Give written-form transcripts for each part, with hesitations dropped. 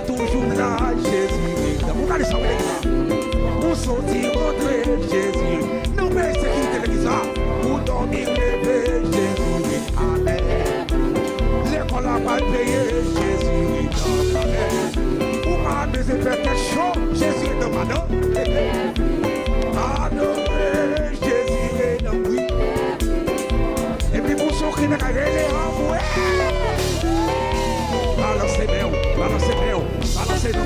toujours là, Jésus. Vous allez savoir pour sortir, rentrer, Jésus. Nous mais c'est qui l'église, pour dormir, lever, Jésus. Amen. L'école a pas payé, Jésus. Amen. Pour pas besoin de faire quelque chose, Jésus est dans ma main. Adorer, Jésus est dans lui. Et puis pour ceux qui ne gagnent pas, balancez bien, balancez bien, balancez nous,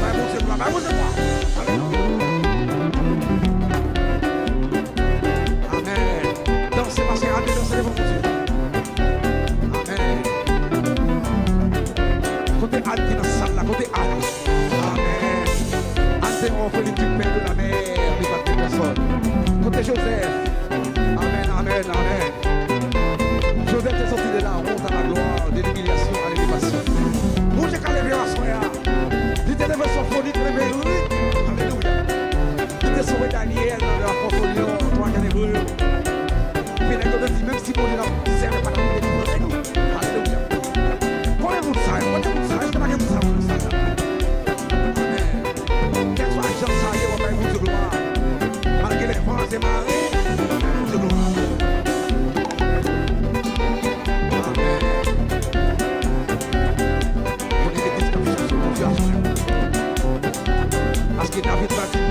amen. Dansez, passez, allez, dansez devant Dieu. Amen. Côté Anne qui est dans la salle là, côté Anne. Amen. Anne, c'est mon frère du père de la mer, il va pas personne. Côté Joseph. Amen, amen, amen. Joseph est sorti de là, on monte à la gloire, de l'humiliation à l'élévation. Où j'ai qu'à lever la soya. Il était levé son phonique, levé lui. Alléluia. Il était sauvé Daniel dans la portfolio, toi qui es l'hébreu. Puis les gars disent, même si mon Dieu n'a servi pas dans le livre, alléluia. Combien vous savez, combien vous savez, je ne sais pas vous savez. Amen. Quel soit les gens savent, on va vous de gloire. Malgré les vents et marées, vous de gloire. Parce que David va dire